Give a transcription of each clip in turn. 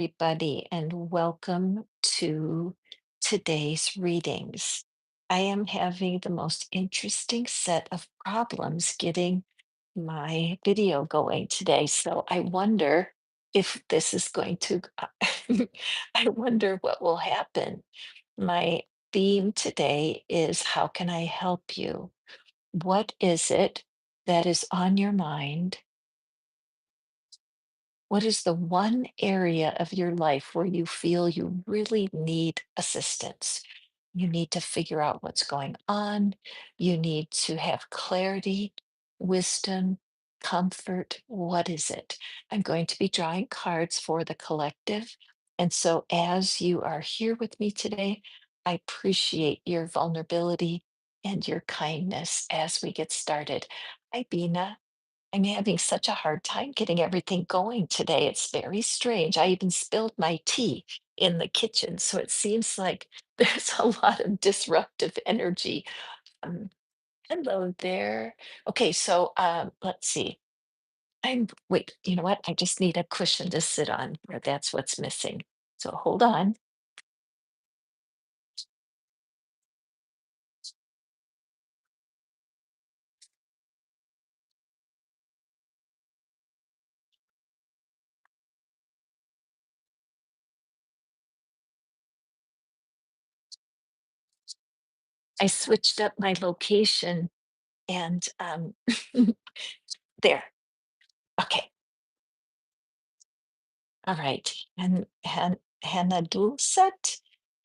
everybody, and welcome to today's readings. I am having the most interesting set of problems getting my video going today, so I wonder if this is going to, I wonder what will happen. My theme today is how can I help you? What is it that is on your mind? What is the one area of your life where you feel you really need assistance? You need to figure out what's going on. You need to have clarity, wisdom, comfort. What is it? I'm going to be drawing cards for the collective. And so, as you are here with me today, I appreciate your vulnerability and your kindness as we get started. Hi, Bina. I'm having such a hard time getting everything going today. It's very strange. I even spilled my tea in the kitchen, so it seems like there's a lot of disruptive energy. Um, Hello there. Okay, so let's see. Wait, you know what? I just need a cushion to sit on, or that's what's missing. So hold on. I switched up my location and there. Okay. All right. Hannah Dulcet.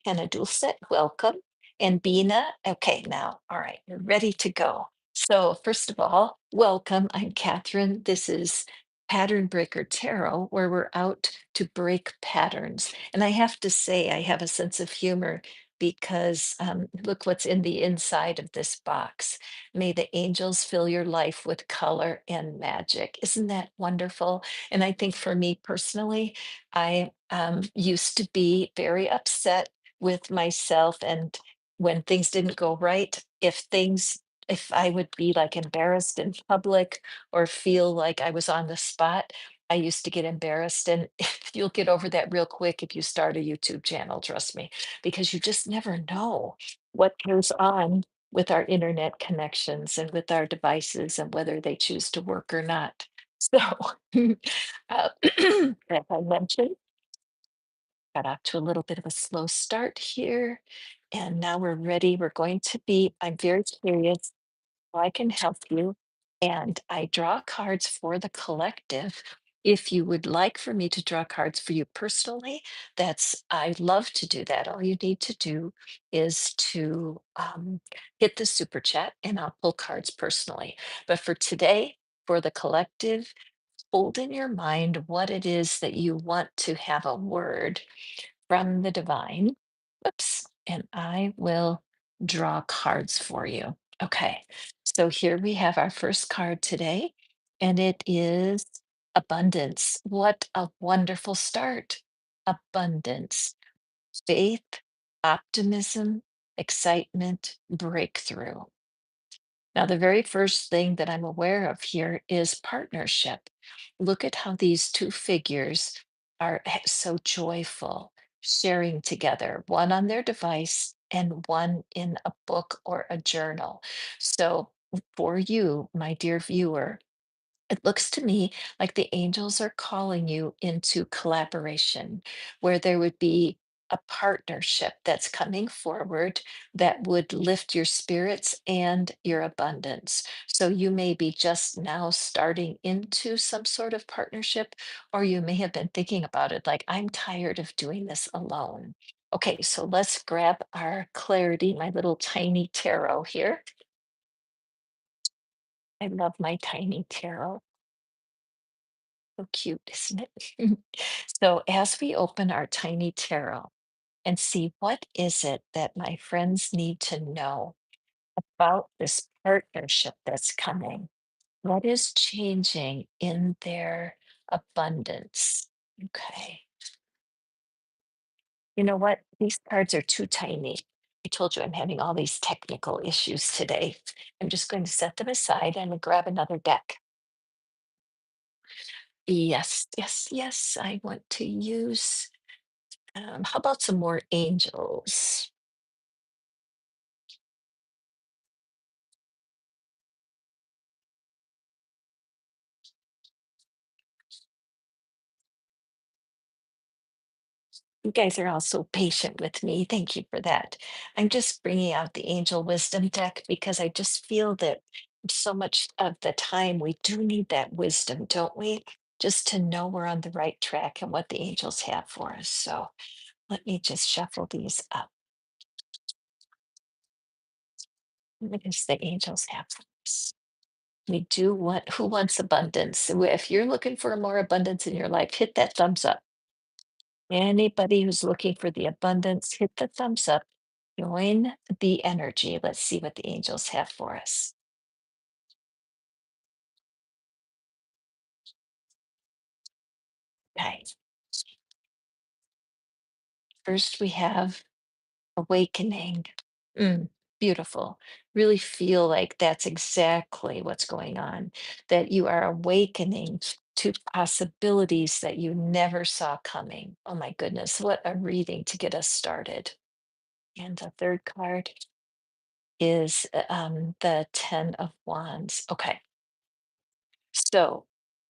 Hannah Dulcet, welcome. And Bina. Okay, now, all right, we're ready to go. So, first of all, welcome. I'm Catherine. This is Pattern Breaker Tarot, where we're out to break patterns. And I have to say, I have a sense of humor because look what's in the inside of this box. May the angels fill your life with color and magic. Isn't that wonderful? And I think for me personally, I used to be very upset with myself. And when things didn't go right, if I would be like embarrassed in public or feel like I was on the spot, I used to get embarrassed. And you'll get over that real quick if you start a YouTube channel, trust me, because you just never know what goes on with our internet connections and with our devices and whether they choose to work or not. So, as I mentioned, got off to a little bit of a slow start here. And now we're ready. I'm very curious how I can help you. And I draw cards for the collective. If you would like for me to draw cards for you personally, I love to do that. All you need to do is to hit the super chat and I'll pull cards personally. But for today, for the collective, hold in your mind what it is that you want to have a word from the divine. Oops. And I will draw cards for you. Okay. So here we have our first card today, and it is abundance. What a wonderful start. Abundance, faith, optimism, excitement, breakthrough. Now, the very first thing that I'm aware of here is partnership. Look at how these two figures are so joyful, sharing together, one on their device and one in a book or a journal. So, for you, my dear viewer, it looks to me like the angels are calling you into collaboration, where there would be a partnership that's coming forward that would lift your spirits and your abundance. So you may be just now starting into some sort of partnership, or you may have been thinking about it like, I'm tired of doing this alone. Okay, so let's grab our clarity, my little tiny tarot here. I love my tiny tarot. So cute, isn't it? So as we open our tiny tarot and see what is it that my friends need to know about this partnership that's coming, what is changing in their abundance? Okay. You know what? These cards are too tiny. I told you I'm having all these technical issues today. I'm just going to set them aside and grab another deck. Yes, yes, yes. I want to use, how about some more angels? You guys are all so patient with me. Thank you for that. I'm just bringing out the Angel Wisdom deck because I just feel that so much of the time we do need that wisdom, don't we? Just to know we're on the right track and what the angels have for us. So let me just shuffle these up. What does the angels have for us? We do want, who wants abundance? So if you're looking for more abundance in your life, hit that thumbs up. Anybody who's looking for the abundance, hit the thumbs up. Join the energy. Let's see what the angels have for us. Okay. First, we have awakening. Mm, beautiful. Really feel like that's exactly what's going on, that you are awakening to possibilities that you never saw coming. Oh my goodness, what a reading to get us started. And the third card is the Ten of Wands. Okay. So,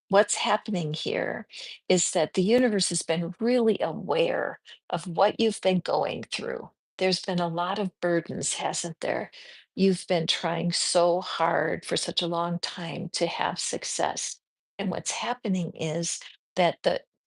what's happening here is that the universe has been really aware of what you've been going through. There's been a lot of burdens, hasn't there? You've been trying so hard for such a long time to have success. And what's happening is that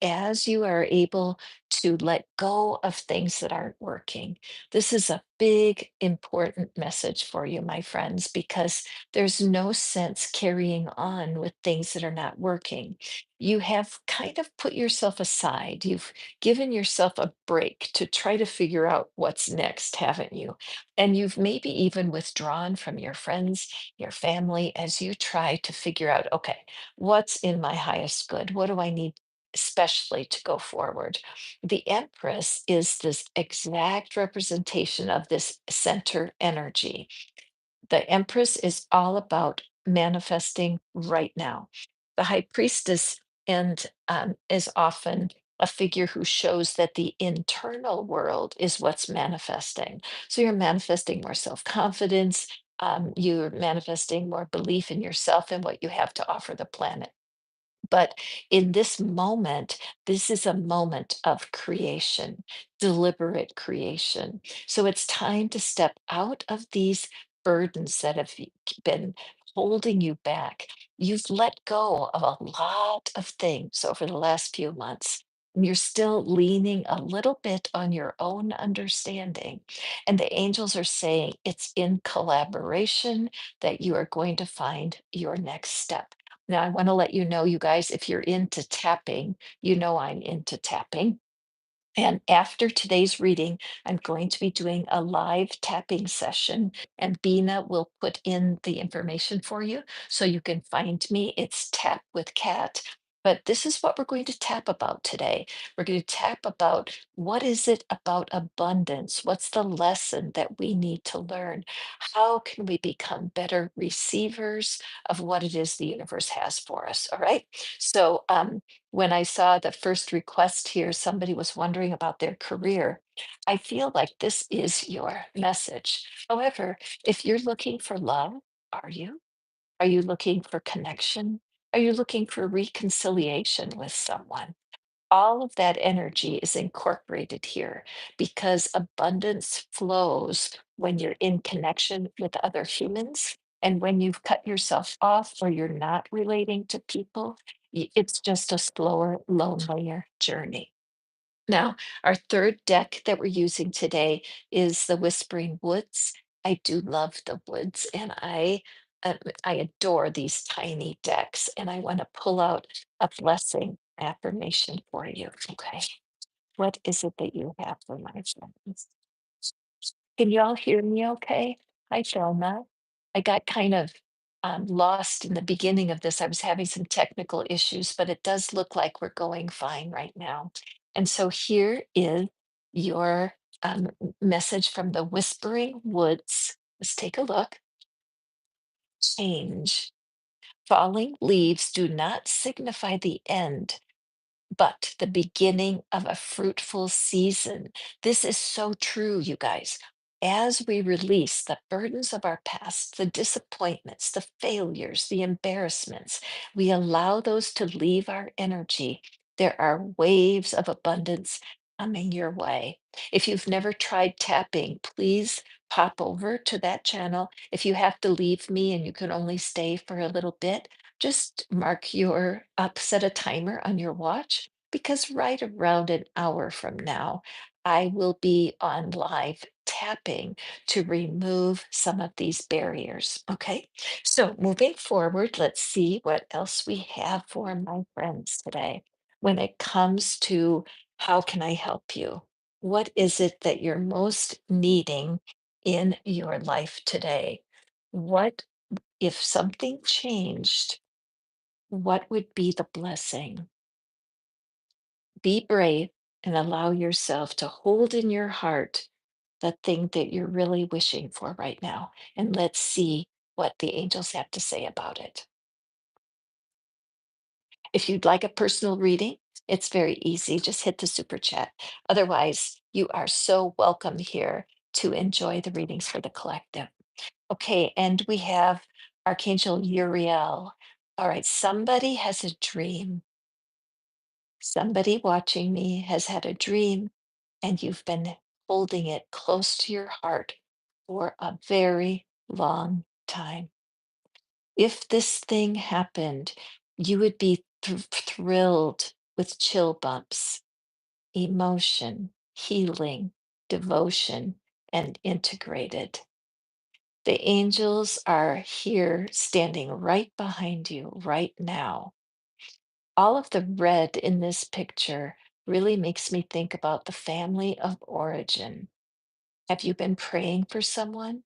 as you are able to let go of things that aren't working, this is a big, important message for you, my friends, because there's no sense carrying on with things that are not working. You have kind of put yourself aside. You've given yourself a break to try to figure out what's next, haven't you? And you've maybe even withdrawn from your friends, your family, as you try to figure out, okay, what's in my highest good? What do I need? Especially to go forward. The Empress is this exact representation of this center energy. The Empress is all about manifesting right now. The High Priestess and is often a figure who shows that the internal world is what's manifesting. So you're manifesting more self confidence. You're manifesting more belief in yourself and what you have to offer the planet. But in this moment, this is a moment of creation, deliberate creation. So it's time to step out of these burdens that have been holding you back. You've let go of a lot of things over the last few months. And you're still leaning a little bit on your own understanding. And the angels are saying it's in collaboration that you are going to find your next step. Now, I want to let you know, you guys, if you're into tapping, you know I'm into tapping. And after today's reading, I'm going to be doing a live tapping session, and Bina will put in the information for you so you can find me. It's Tap with Cat. But this is what we're going to tap about today. We're going to tap about what is it about abundance? What's the lesson that we need to learn? How can we become better receivers of what it is the universe has for us? All right. So, when I saw the first request here, somebody was wondering about their career. I feel like this is your message. However, if you're looking for love, are you? Are you looking for connection? Are you looking for reconciliation with someone? All of that energy is incorporated here because abundance flows when you're in connection with other humans. And when you've cut yourself off or you're not relating to people, it's just a slower, lonelier journey. Now, our third deck that we're using today is the Whispering Woods. I do love the woods, and I adore these tiny decks. And I want to pull out a blessing affirmation for you. Okay, what is it that you have for my friends? Can you all hear me? Okay, hi, Thelma. I got kind of lost in the beginning of this. I was having some technical issues, but it does look like we're going fine right now. And so here is your message from the Whispering Woods. Let's take a look. Change. Falling leaves do not signify the end, but the beginning of a fruitful season. This is so true, you guys. As we release the burdens of our past, the disappointments, the failures, the embarrassments, we allow those to leave our energy. There are waves of abundance coming your way. If you've never tried tapping, please pop over to that channel. If you have to leave me and you can only stay for a little bit, just mark your set a timer on your watch because right around an hour from now, I will be on live tapping to remove some of these barriers. Okay. So moving forward, let's see what else we have for my friends today. When it comes to how can I help you? What is it that you're most needing in your life today? What if something changed? What would be the blessing? Be brave and allow yourself to hold in your heart the thing that you're really wishing for right now. And let's see what the angels have to say about it. If you'd like a personal reading, it's very easy. Just hit the super chat. Otherwise, you are so welcome here to enjoy the readings for the collective. Okay, and we have Archangel Uriel. All right, somebody has a dream. Somebody watching me has had a dream, and you've been holding it close to your heart for a very long time. If this thing happened, you would be thrilled with chill bumps, emotion, healing, devotion, and integrated. The angels are here standing right behind you right now. All of the red in this picture really makes me think about the family of origin. Have you been praying for someone?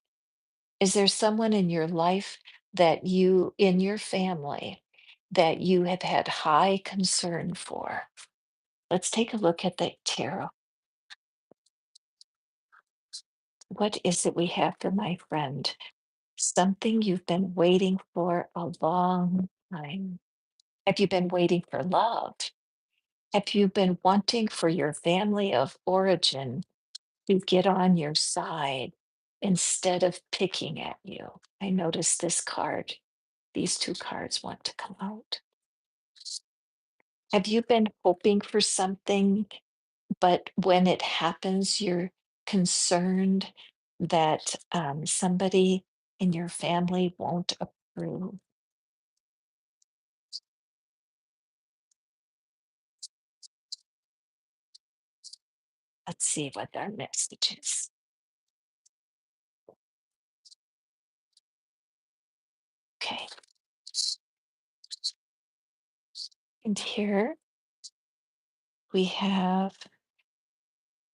Is there someone in your life that you, in your family, that you have had high concern for? Let's take a look at the tarot. What is it we have for my friend? Something you've been waiting for a long time. Have you been waiting for love? Have you been wanting for your family of origin to get on your side instead of picking at you? I noticed this card, these two cards want to come out. Have you been hoping for something, but when it happens, you're concerned that somebody in your family won't approve? Let's see what our message is. Okay. And here we have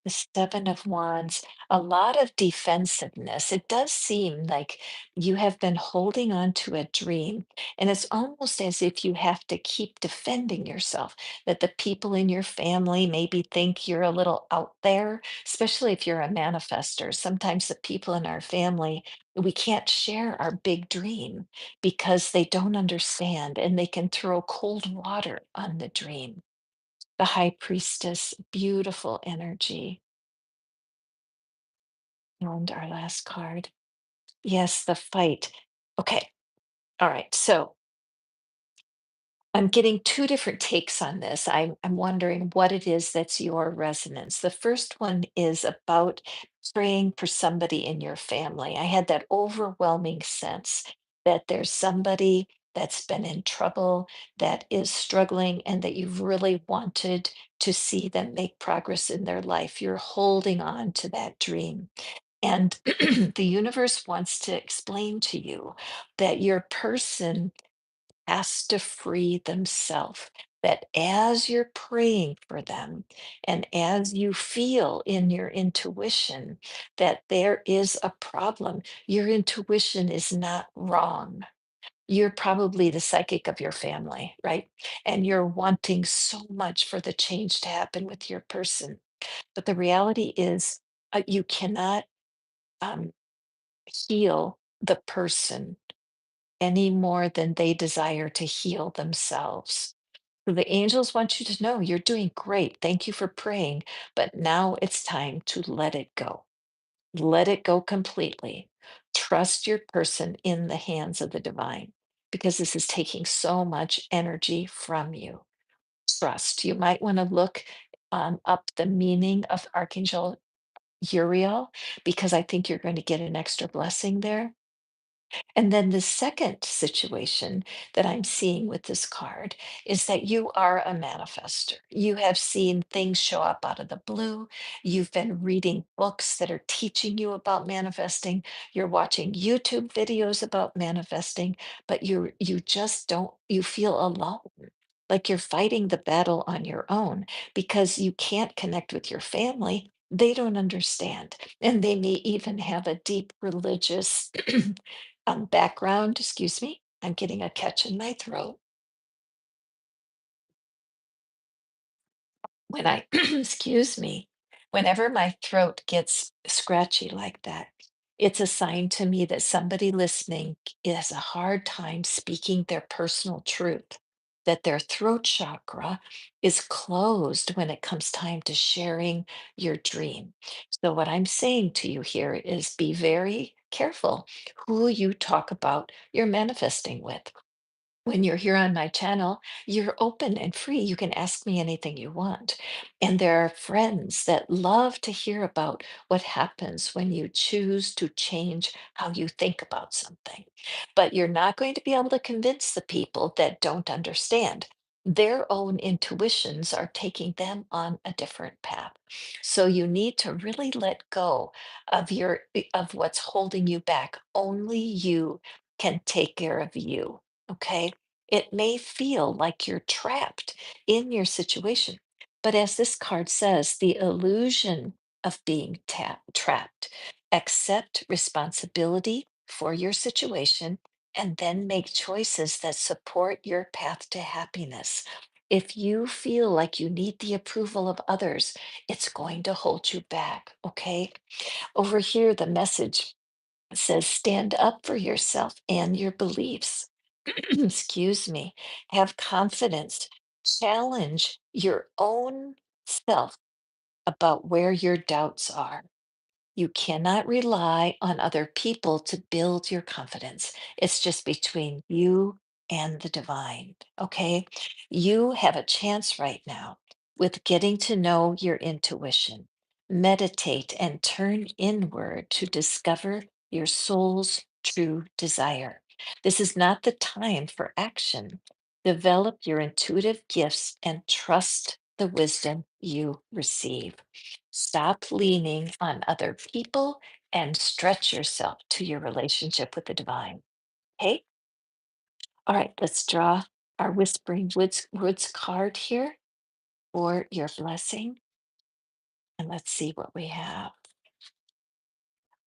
the Seven of Wands, a lot of defensiveness. It does seem like you have been holding on to a dream, and it's almost as if you have to keep defending yourself, that the people in your family maybe think you're a little out there, especially if you're a manifester. Sometimes the people in our family, we can't share our big dream because they don't understand and they can throw cold water on the dream. The High Priestess, beautiful energy. And our last card. Yes, the fight. Okay. All right. So I'm getting two different takes on this. I'm wondering what it is that's your resonance. The first one is about praying for somebody in your family. I had that overwhelming sense that there's somebody that's been in trouble, that is struggling, and that you've really wanted to see them make progress in their life. You're holding on to that dream. And the universe wants to explain to you that your person has to free themselves. That as you're praying for them and as you feel in your intuition that there is a problem, your intuition is not wrong. You're probably the psychic of your family, right? And you're wanting so much for the change to happen with your person. But the reality is, you cannot um, heal the person. any more than they desire to heal themselves. So the angels want you to know you're doing great. Thank you for praying, but now it's time to let it go. Let it go completely. Trust your person in the hands of the divine because this is taking so much energy from you. Trust. You might want to look up the meaning of Archangel Uriel because I think you're going to get an extra blessing there. And then the second situation that I'm seeing with this card is that you are a manifester. You have seen things show up out of the blue. You've been reading books that are teaching you about manifesting. You're watching YouTube videos about manifesting, but you just don't you feel alone. Like you're fighting the battle on your own because you can't connect with your family. They don't understand. And they may even have a deep religious background, excuse me, I'm getting a catch in my throat. When I, excuse me, whenever my throat gets scratchy like that, it's a sign to me that somebody listening has a hard time speaking their personal truth, that their throat chakra is closed when it comes time to sharing your dream. So, what I'm saying to you here is be very careful who you talk about your manifesting with. When you're here on my channel, you're open and free. You can ask me anything you want. And there are friends that love to hear about what happens when you choose to change how you think about something. But you're not going to be able to convince the people that don't understand. Their own intuitions are taking them on a different path. So you need to really let go of of what's holding you back. Only you can take care of you. Okay. It may feel like you're trapped in your situation, but as this card says, the illusion of being trapped, accept responsibility for your situation and then make choices that support your path to happiness. If you feel like you need the approval of others, it's going to hold you back. Okay. Over here, the message says stand up for yourself and your beliefs. Excuse me, have confidence, challenge your own self about where your doubts are. You cannot rely on other people to build your confidence. It's just between you and the divine. Okay. You have a chance right now with getting to know your intuition. Meditate and turn inward to discover your soul's true desire. This is not the time for action. Develop your intuitive gifts and trust the wisdom you receive. Stop leaning on other people and stretch yourself to your relationship with the divine. Okay. All right. Let's draw our Whispering Woods card here for your blessing. And let's see what we have.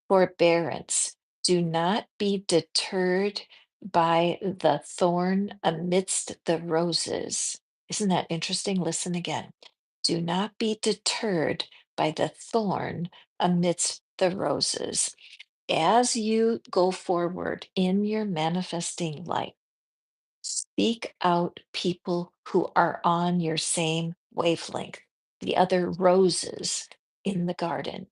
Forbearance. Do not be deterred by the thorn amidst the roses. Isn't that interesting? Listen again. Do not be deterred by the thorn amidst the roses. As you go forward in your manifesting light, seek out people who are on your same wavelength, the other roses in the garden.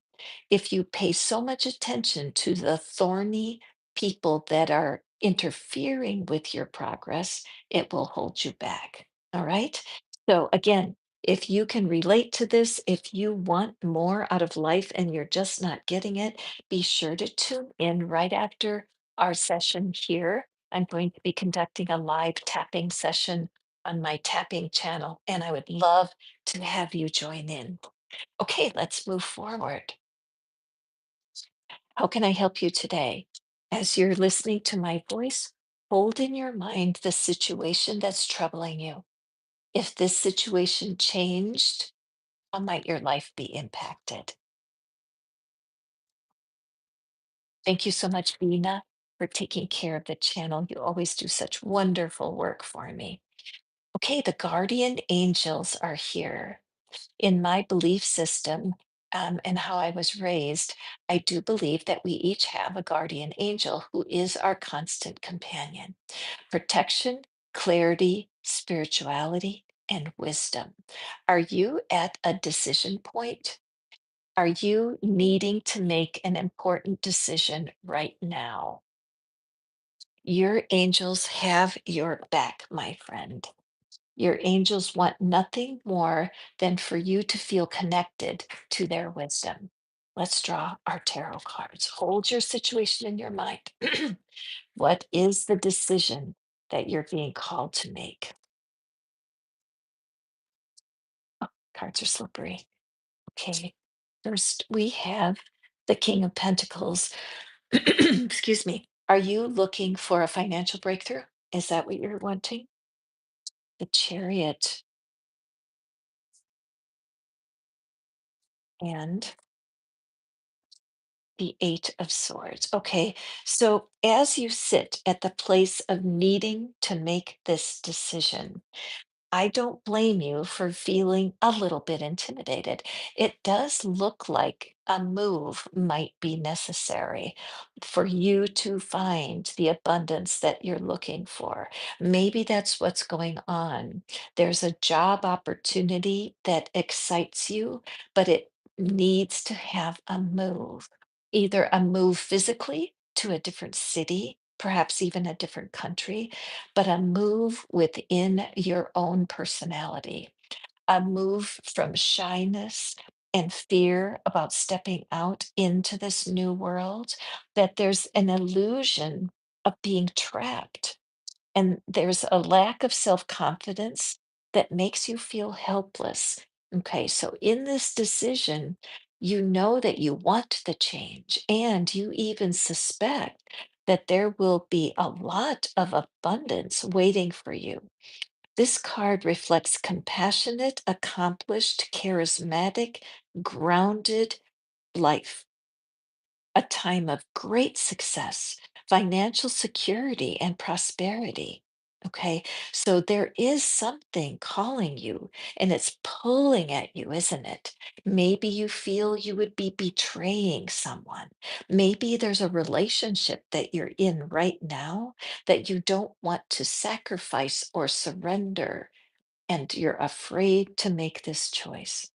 If you pay so much attention to the thorny people that are interfering with your progress, it will hold you back. All right. So, again, if you can relate to this, if you want more out of life and you're just not getting it, be sure to tune in right after our session here. I'm going to be conducting a live tapping session on my tapping channel, and I would love to have you join in. Okay, let's move forward. How can I help you today? As you're listening to my voice, hold in your mind the situation that's troubling you. If this situation changed, how might your life be impacted? Thank you so much, Bina, for taking care of the channel. You always do such wonderful work for me. Okay, the guardian angels are here. In my belief system, and how I was raised, I do believe that we each have a guardian angel who is our constant companion. Protection, clarity, spirituality, and wisdom. Are you at a decision point? Are you needing to make an important decision right now? Your angels have your back, my friend. Your angels want nothing more than for you to feel connected to their wisdom. Let's draw our tarot cards. Hold your situation in your mind. What is the decision that you're being called to make? Oh, cards are slippery. Okay. First, we have the King of Pentacles. Excuse me. Are you looking for a financial breakthrough? Is that what you're wanting? The Chariot and the Eight of Swords. Okay. So, as you sit at the place of needing to make this decision, I don't blame you for feeling a little bit intimidated. It does look like a move might be necessary for you to find the abundance that you're looking for. Maybe that's what's going on. There's a job opportunity that excites you, but it needs to have a move, either a move physically to a different city, perhaps even a different country, but a move within your own personality, a move from shyness and fear about stepping out into this new world, that there's an illusion of being trapped. And there's a lack of self confidence that makes you feel helpless. Okay, so in this decision, you know that you want the change, and you even suspect that there will be a lot of abundance waiting for you. This card reflects compassionate, accomplished, charismatic, grounded life, a time of great success, financial security, and prosperity. Okay, so there is something calling you and it's pulling at you, isn't it? Maybe you feel you would be betraying someone. Maybe there's a relationship that you're in right now that you don't want to sacrifice or surrender, and you're afraid to make this choice.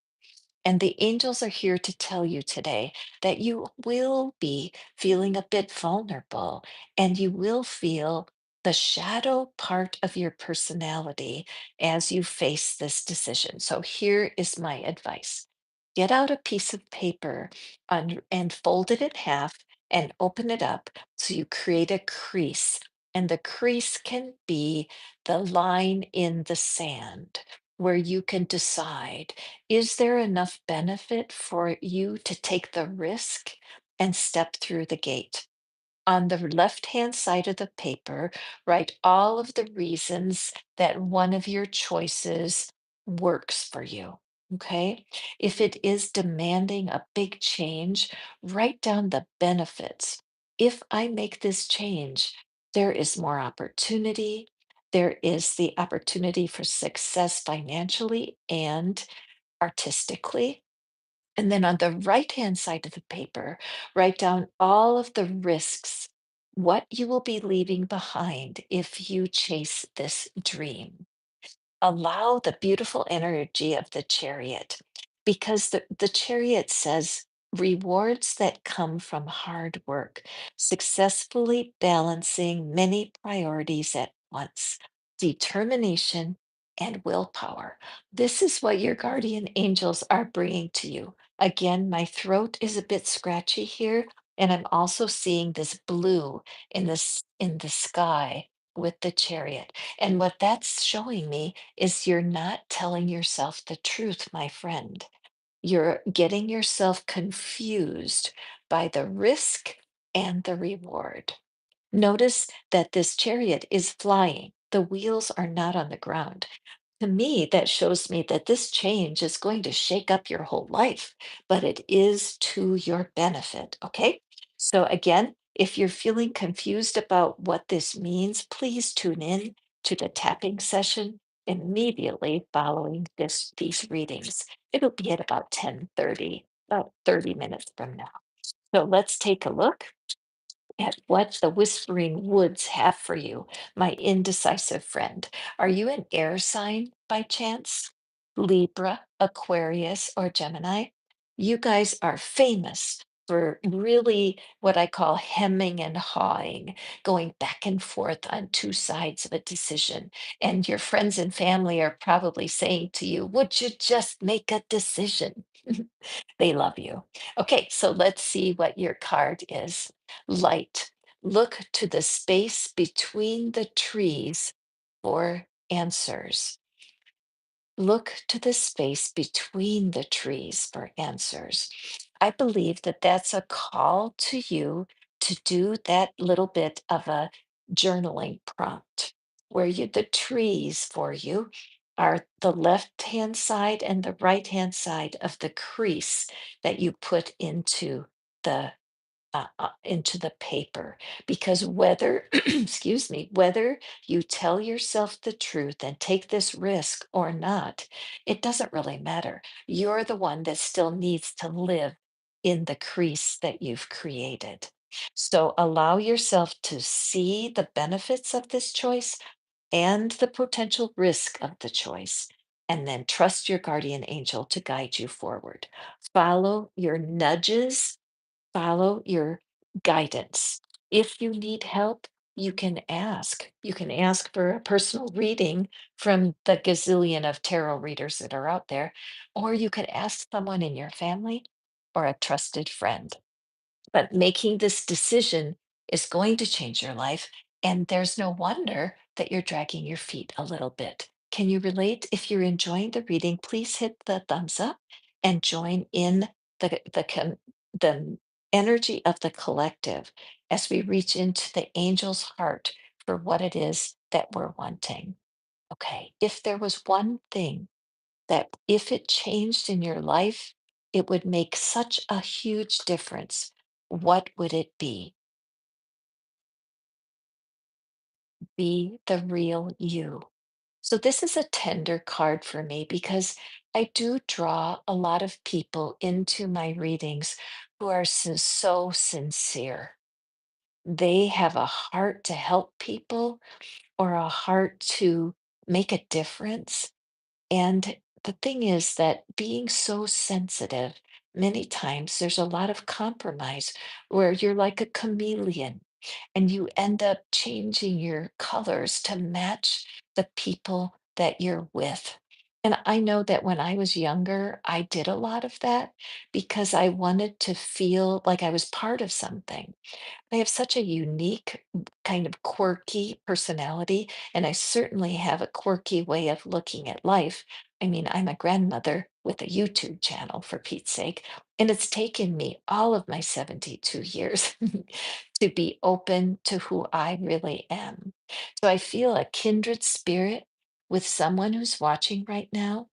And the angels are here to tell you today that you will be feeling a bit vulnerable and you will feel the shadow part of your personality as you face this decision. So here is my advice. Get out a piece of paper and fold it in half and open it up so you create a crease. And the crease can be the line in the sand where you can decide, is there enough benefit for you to take the risk and step through the gate? On the left-hand side of the paper, write all of the reasons that one of your choices works for you. Okay. If it is demanding a big change, write down the benefits. If I make this change, there is more opportunity. There is the opportunity for success financially and artistically. And then on the right-hand side of the paper, write down all of the risks, what you will be leaving behind if you chase this dream. Allow the beautiful energy of the chariot, because the chariot says rewards that come from hard work, successfully balancing many priorities at once, determination and willpower. This is what your guardian angels are bringing to you. Again, my throat is a bit scratchy here, and I'm also seeing this blue in the sky with the chariot. And what that's showing me is you're not telling yourself the truth, my friend. You're getting yourself confused by the risk and the reward. Notice that this chariot is flying. The wheels are not on the ground. To me, that shows me that this change is going to shake up your whole life, but it is to your benefit. Okay. So, again, if you're feeling confused about what this means, please tune in to the tapping session immediately following these readings. It'll be at about 10:30. about 30 minutes from now. So let's take a look at what the whispering woods have for you, my indecisive friend. Are you an air sign by chance? Libra, Aquarius, or Gemini? You guys are famous for really what I call hemming and hawing, going back and forth on two sides of a decision. And your friends and family are probably saying to you, would you just make a decision? They love you. Okay, so let's see what your card is. Light. Look to the space between the trees for answers. Look to the space between the trees for answers. I believe that that's a call to you to do that little bit of a journaling prompt where the trees for you are the left hand side and the right hand side of the crease that you put into the paper, because whether excuse me, whether you tell yourself the truth and take this risk or not, it doesn't really matter. You're the one that still needs to live in the crease that you've created. So allow yourself to see the benefits of this choice and the potential risk of the choice, and then trust your guardian angel to guide you forward. Follow your nudges, follow your guidance. If you need help, you can ask. You can ask for a personal reading from the gazillion of tarot readers that are out there, or you could ask someone in your family or a trusted friend. But making this decision is going to change your life. And there's no wonder that you're dragging your feet a little bit. Can you relate? If you're enjoying the reading, please hit the thumbs up and join in the energy of the collective as we reach into the angel's heart for what it is that we're wanting. Okay, if there was one thing that if it changed in your life, it would make such a huge difference. What would it be? Be the real you. So, this is a tender card for me because I do draw a lot of people into my readings who are so sincere. They have a heart to help people or a heart to make a difference. And the thing is that being so sensitive, many times there's a lot of compromise where you're like a chameleon and you end up changing your colors to match the people that you're with. And I know that when I was younger, I did a lot of that because I wanted to feel like I was part of something. I have such a unique, kind of quirky personality, and I certainly have a quirky way of looking at life. I mean, I'm a grandmother with a YouTube channel, for Pete's sake, and it's taken me all of my 72 years to be open to who I really am. So I feel a kindred spirit with someone who's watching right now,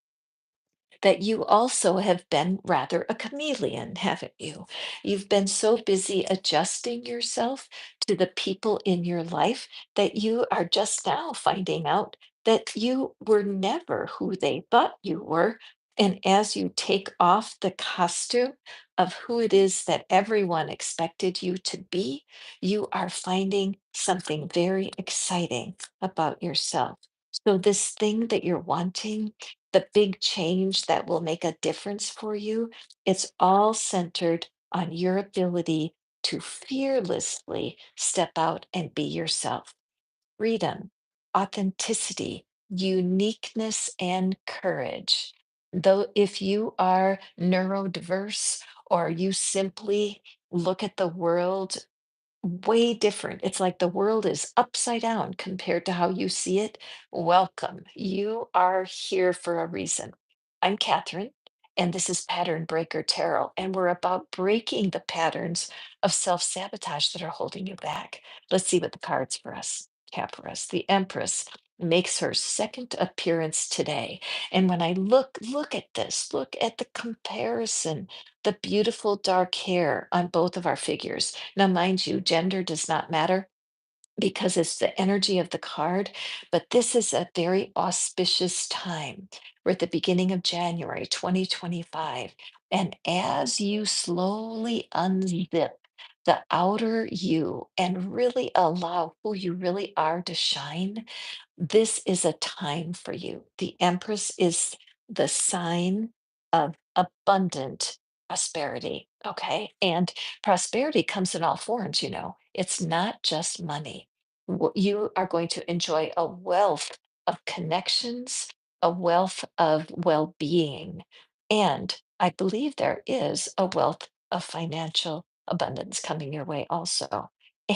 that you also have been rather a chameleon, haven't you? You've been so busy adjusting yourself to the people in your life that you are just now finding out that you were never who they thought you were. And as you take off the costume of who it is that everyone expected you to be, you are finding something very exciting about yourself. So, this thing that you're wanting, the big change that will make a difference for you, it's all centered on your ability to fearlessly step out and be yourself. Freedom, authenticity, uniqueness, and courage. Though, if you are neurodiverse or you simply look at the world way different. It's like the world is upside down compared to how you see it. Welcome. You are here for a reason. I'm Catherine, and this is Pattern Breaker Tarot, and we're about breaking the patterns of self sabotage that are holding you back. Let's see what the cards for us have for us. The Empress makes her second appearance today. And when I look at this, look at the comparison, the beautiful dark hair on both of our figures. Now, mind you, gender does not matter because it's the energy of the card, but this is a very auspicious time. We're at the beginning of January 2025, And as you slowly unzip the outer you and really allow who you really are to shine, this is a time for you. The Empress is the sign of abundant prosperity. Okay. And prosperity comes in all forms, you know, it's not just money. You are going to enjoy a wealth of connections, a wealth of well being. And I believe there is a wealth of financial abundance coming your way also.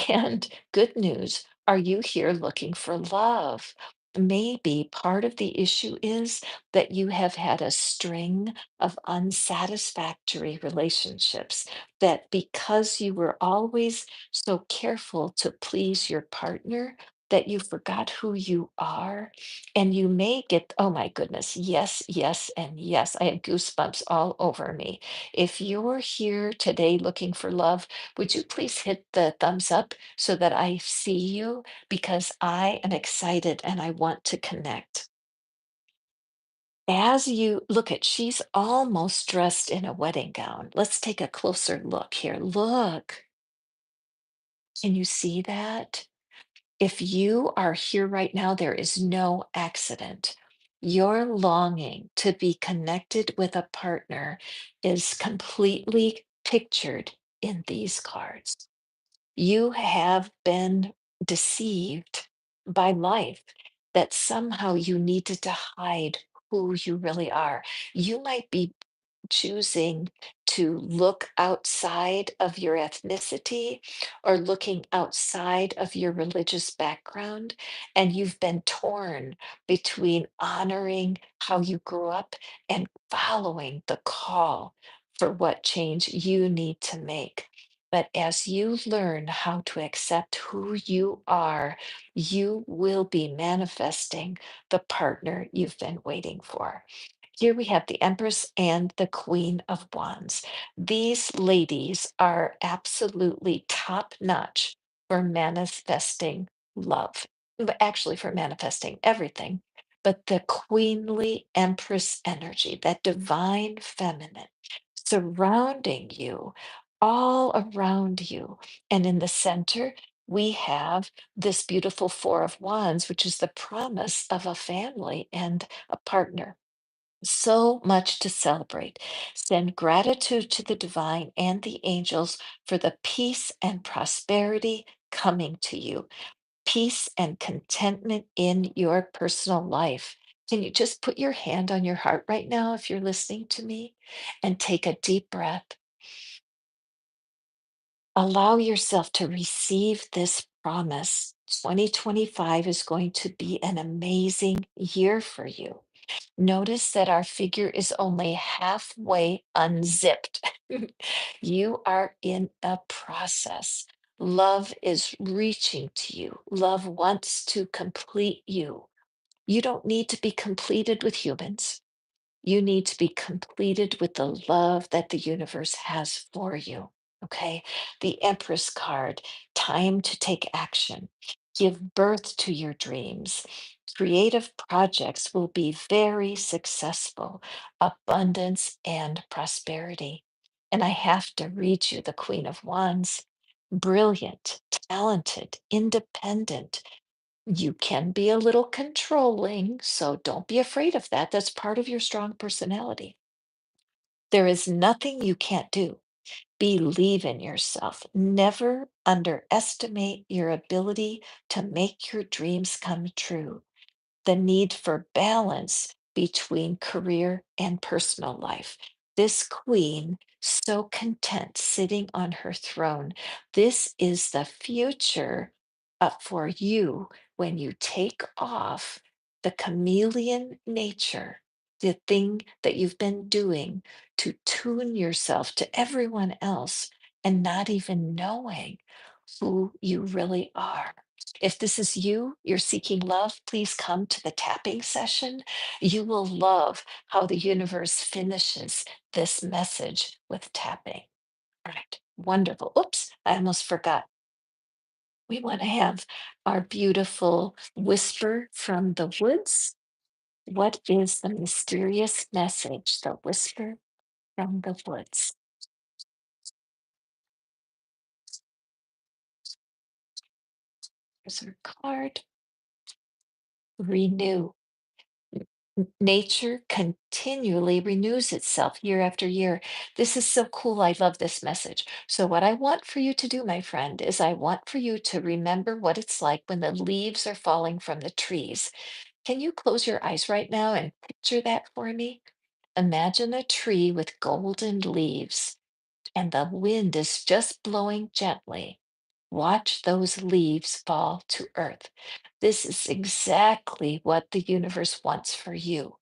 And good news, are you here looking for love? Maybe part of the issue is that you have had a string of unsatisfactory relationships, that because you were always so careful to please your partner, that you forgot who you are. And you may get, oh my goodness, yes, yes, and yes. I had goosebumps all over me. If you're here today looking for love, would you please hit the thumbs up so that I see you? Because I am excited and I want to connect. As you look at, she's almost dressed in a wedding gown. Let's take a closer look here. Look, can you see that? If you are here right now, there is no accident. Your longing to be connected with a partner is completely pictured in these cards. You have been deceived by life, that somehow you needed to hide who you really are. You might be choosing to look outside of your ethnicity or looking outside of your religious background, and you've been torn between honoring how you grew up and following the call for what change you need to make. But as you learn how to accept who you are, you will be manifesting the partner you've been waiting for. Here we have the Empress and the Queen of Wands. These ladies are absolutely top notch for manifesting love, but actually for manifesting everything. But the queenly Empress energy, that divine feminine, surrounding you, all around you. And in the center, we have this beautiful Four of Wands, which is the promise of a family and a partner. So much to celebrate. Send gratitude to the divine and the angels for the peace and prosperity coming to you, peace and contentment in your personal life. Can you just put your hand on your heart right now if you're listening to me and take a deep breath? Allow yourself to receive this promise. 2025 is going to be an amazing year for you. Notice that our figure is only halfway unzipped. You are in a process. Love is reaching to you. Love wants to complete you. You don't need to be completed with humans. You need to be completed with the love that the universe has for you. Okay. The Empress card, time to take action. Give birth to your dreams. Creative projects will be very successful. Abundance and prosperity. And I have to read you the Queen of Wands. Brilliant, talented, independent. You can be a little controlling, so don't be afraid of that. That's part of your strong personality. There is nothing you can't do. Believe in yourself. Never underestimate your ability to make your dreams come true. The need for balance between career and personal life. This queen, so content sitting on her throne, this is the future for you when you take off the chameleon nature, the thing that you've been doing to tune yourself to everyone else and not even knowing who you really are. If this is you, you're seeking love, please come to the tapping session. You will love how the universe finishes this message with tapping. All right, wonderful. Oops, I almost forgot. We want to have our beautiful whisper from the woods. What is the mysterious message? The whisper. from the woods. Here's our card. Renew. Nature continually renews itself year after year. This is so cool. I love this message. So, what I want for you to do, my friend, is I want for you to remember what it's like when the leaves are falling from the trees. Can you close your eyes right now and picture that for me? Imagine a tree with golden leaves, and the wind is just blowing gently. Watch those leaves fall to earth. This is exactly what the universe wants for you,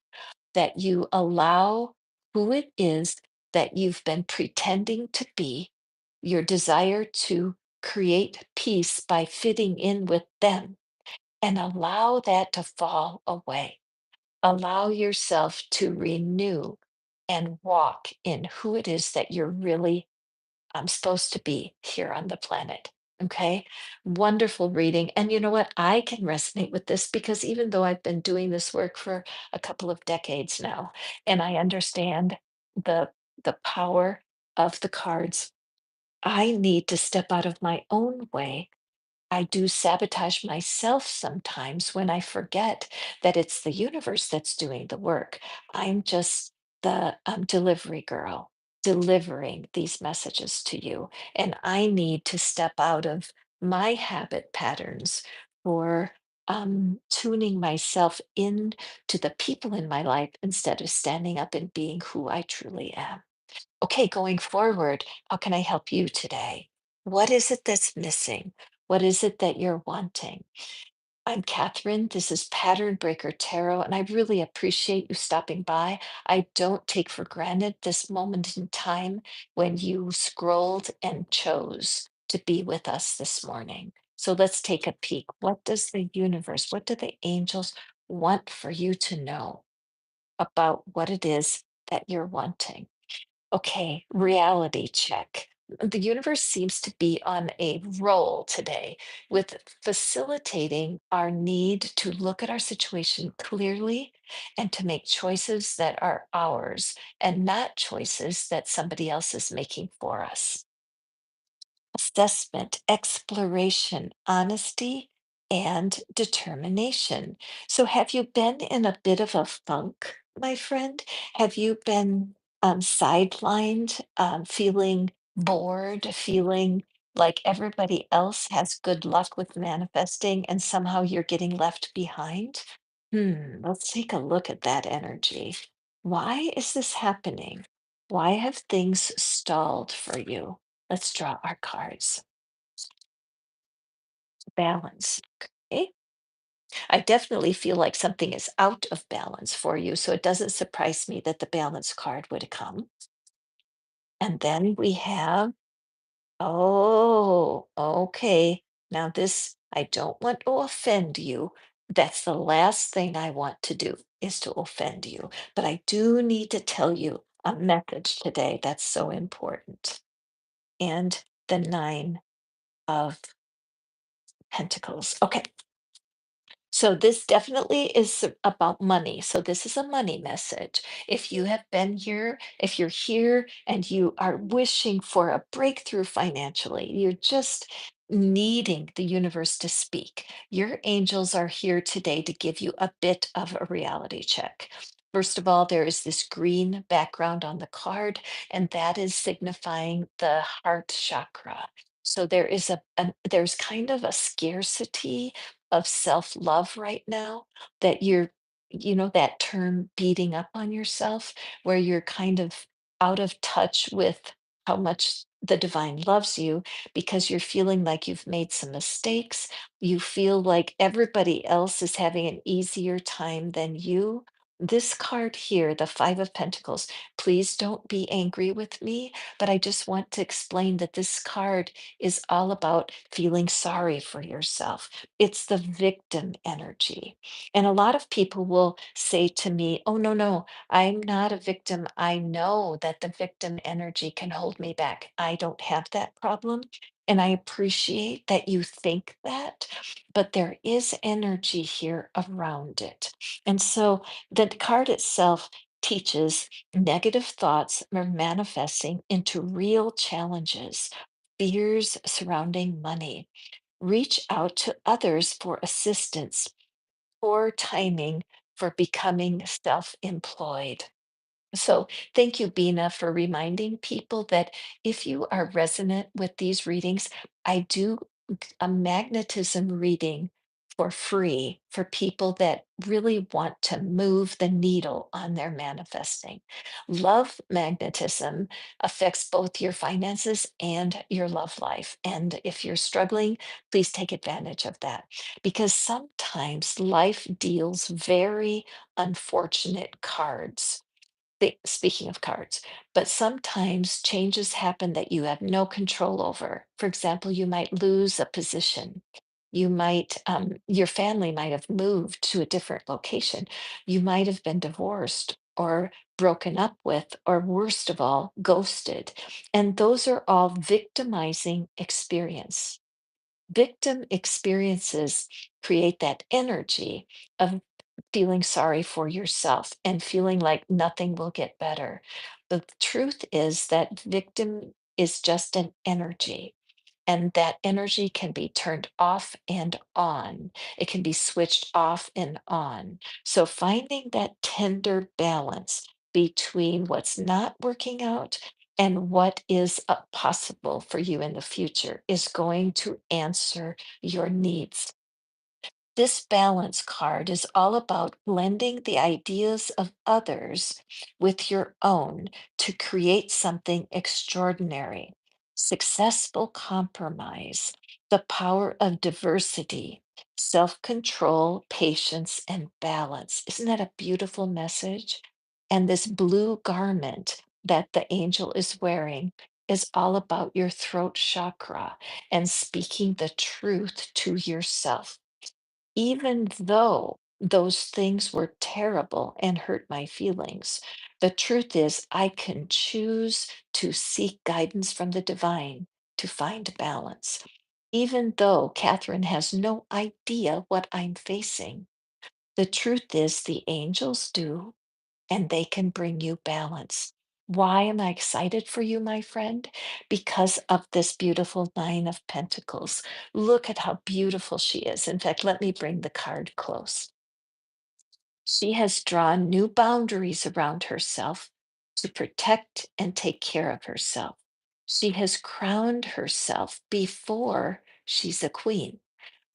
that you allow who it is that you've been pretending to be, your desire to create peace by fitting in with them, and allow that to fall away. Allow yourself to renew and walk in who it is that you're really supposed to be here on the planet. Okay. Wonderful reading. And you know what? I can resonate with this because even though I've been doing this work for a couple of decades now, and I understand the the power of the cards, I need to step out of my own way. I do sabotage myself sometimes when I forget that it's the universe that's doing the work. I'm just the delivery girl delivering these messages to you. And I need to step out of my habit patterns for tuning myself in to the people in my life instead of standing up and being who I truly am. Okay, going forward, how can I help you today? What is it that's missing? What is it that you're wanting? I'm Catherine. This is Pattern Breaker Tarot, and I really appreciate you stopping by. I don't take for granted this moment in time when you scrolled and chose to be with us this morning. So let's take a peek. What does the universe, what do the angels want for you to know about what it is that you're wanting? Okay, reality check. The universe seems to be on a roll today with facilitating our need to look at our situation clearly and to make choices that are ours and not choices that somebody else is making for us. Assessment, exploration, honesty, and determination. So, have you been in a bit of a funk, my friend? Have you been sidelined, feeling bored, feeling like everybody else has good luck with manifesting and somehow you're getting left behind? Let's take a look at that energy. Why is this happening? Why have things stalled for you? Let's draw our cards. Balance. Okay. I definitely feel like something is out of balance for you. So it doesn't surprise me that the balance card would come. And then we have, oh, okay. Now, this, I don't want to offend you. That's the last thing I want to do is to offend you. But I do need to tell you a message today that's so important. And the Nine of Pentacles. Okay. So this definitely is about money. So this is a money message. If you have been here, if you're here and you are wishing for a breakthrough financially, you're just needing the universe to speak. Your angels are here today to give you a bit of a reality check. First of all, there is this green background on the card, and that is signifying the heart chakra. So there is there's kind of a scarcity of self-love right now that you're, that term beating up on yourself, where you're kind of out of touch with how much the divine loves you because you're feeling like you've made some mistakes. You feel like everybody else is having an easier time than you. This card here, the Five of Pentacles, please don't be angry with me, but I just want to explain that this card is all about feeling sorry for yourself. It's the victim energy. And a lot of people will say to me, oh, no, no, I'm not a victim. I know that the victim energy can hold me back. I don't have that problem. And I appreciate that you think that, but there is energy here around it. And so the card itself teaches negative thoughts are manifesting into real challenges, fears surrounding money. Reach out to others for assistance or timing for becoming self employed. So, thank you, Bina, for reminding people that if you are resonant with these readings, I do a magnetism reading for free for people that really want to move the needle on their manifesting. Love magnetism affects both your finances and your love life. And if you're struggling, please take advantage of that because sometimes life deals very unfortunate cards. Speaking of cards, but sometimes changes happen that you have no control over. For example, you might lose a position. Your family might have moved to a different location. You might have been divorced or broken up with, or worst of all, ghosted. And those are all victimizing experience. Victim experiences create that energy of feeling sorry for yourself and feeling like nothing will get better. The truth is that victim is just an energy, and that energy can be turned off and on. It can be switched off and on. So finding that tender balance between what's not working out and what is possible for you in the future is going to answer your needs. This balance card is all about blending the ideas of others with your own to create something extraordinary. Successful compromise, the power of diversity, self control, patience, and balance. Isn't that a beautiful message? And this blue garment that the angel is wearing is all about your throat chakra and speaking the truth to yourself even though those things were terrible and hurt my feelings, the truth is I can choose to seek guidance from the divine to find balance. Even though Catherine has no idea what I'm facing, the truth is the angels do, and they can bring you balance. Why am I excited for you, my friend? Because of this beautiful Nine of Pentacles. Look at how beautiful she is. In fact, let me bring the card close. She has drawn new boundaries around herself to protect and take care of herself. She has crowned herself before she's a queen.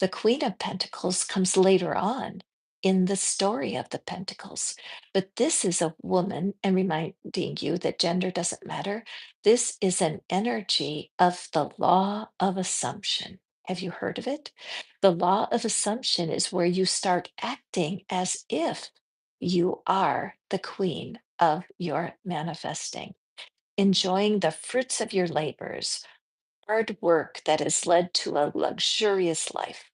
The Queen of Pentacles comes later on in the story of the Pentacles. But this is a woman, and reminding you that gender doesn't matter. This is an energy of the law of assumption. Have you heard of it? The law of assumption is where you start acting as if you are the queen of your manifesting, enjoying the fruits of your labors, hard work that has led to a luxurious life,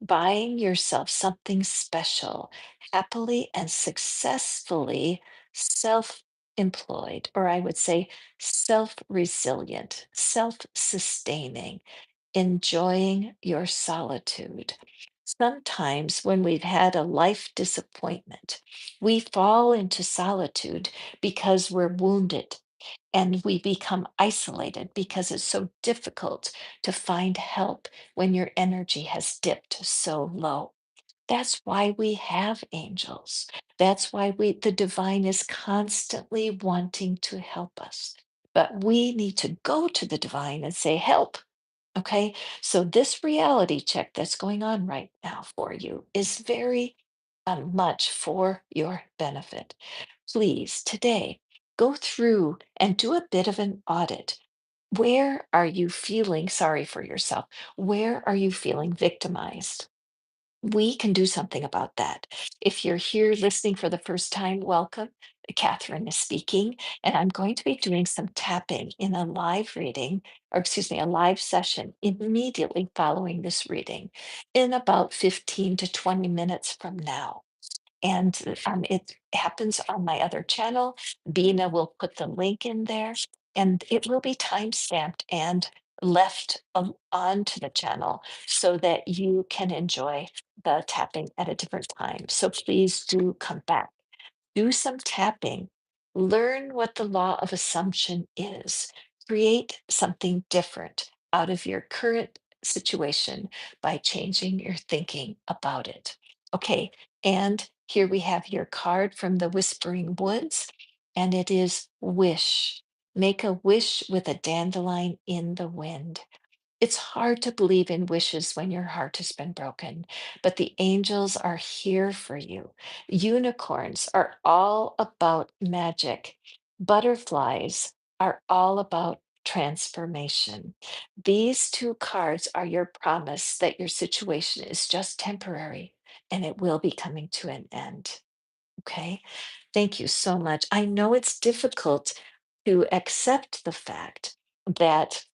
buying yourself something special, happily and successfully self employed, or I would say self resilient, self sustaining, enjoying your solitude. Sometimes, when we've had a life disappointment, we fall into solitude because we're wounded and we become isolated because it's so difficult to find help when your energy has dipped so low. That's why we have angels. That's why the divine is constantly wanting to help us. But we need to go to the divine and say, help. Okay. So, this reality check that's going on right now for you is very much for your benefit. Please, today, go through and do a bit of an audit. Where are you feeling sorry for yourself? Where are you feeling victimized? We can do something about that. If you're here listening for the first time, welcome. Catherine is speaking, and I'm going to be doing some tapping in a live reading, or excuse me, a live session immediately following this reading in about 15 to 20 minutes from now. And it happens on my other channel. Bina will put the link in there, and it will be time stamped and left onto the channel so that you can enjoy the tapping at a different time. So please do come back. Do some tapping. Learn what the law of assumption is. Create something different out of your current situation by changing your thinking about it. Okay, and here we have your card from the Whispering Woods, and it is wish. Make a wish with a dandelion in the wind. It's hard to believe in wishes when your heart has been broken, but the angels are here for you. Unicorns are all about magic. Butterflies are all about transformation. These two cards are your promise that your situation is just temporary and it will be coming to an end. Okay. Thank you so much. I know it's difficult to accept the fact that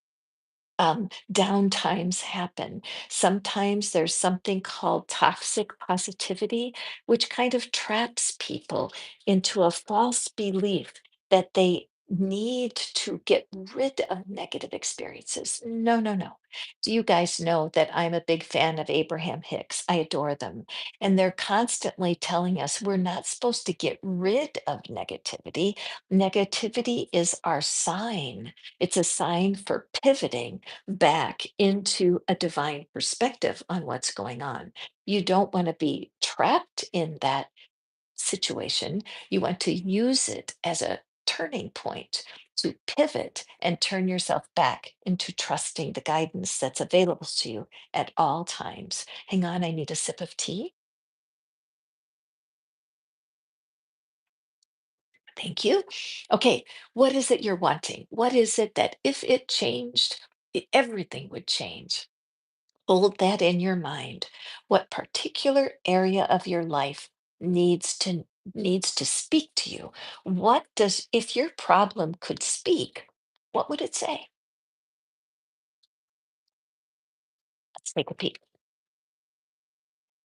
down times happen. Sometimes there's something called toxic positivity, which kind of traps people into a false belief that they need to get rid of negative experiences. No, no, no. Do you guys know that I'm a big fan of Abraham Hicks? I adore them. And they're constantly telling us we're not supposed to get rid of negativity. Negativity is our sign. It's a sign for pivoting back into a divine perspective on what's going on. You don't want to be trapped in that situation. You want to use it as a turning point to pivot and turn yourself back into trusting the guidance that's available to you at all times. Hang on, I need a sip of tea. Thank you. Okay, what is it you're wanting? What is it that if it changed, everything would change? Hold that in your mind. What particular area of your life needs to needs to speak to you? What does if your problem could speak, what would it say? Let's take a peek.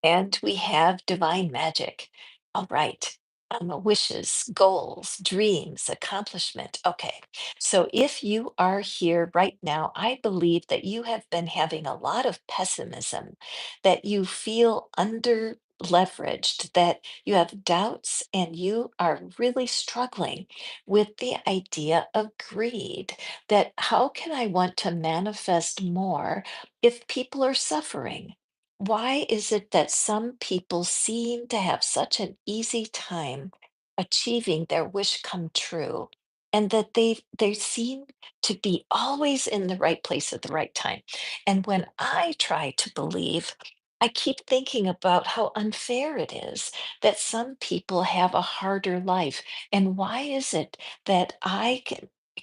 And we have divine magic. All right. Wishes, goals, dreams, accomplishment. Okay. So if you are here right now, I believe that you have been having a lot of pessimism, that you feel under leveraged, that you have doubts, and you are really struggling with the idea of greed. That how can I want to manifest more if people are suffering? Why is it that some people seem to have such an easy time achieving their wish come true and that they seem to be always in the right place at the right time? And when I try to believe, I keep thinking about how unfair it is that some people have a harder life. And why is it that I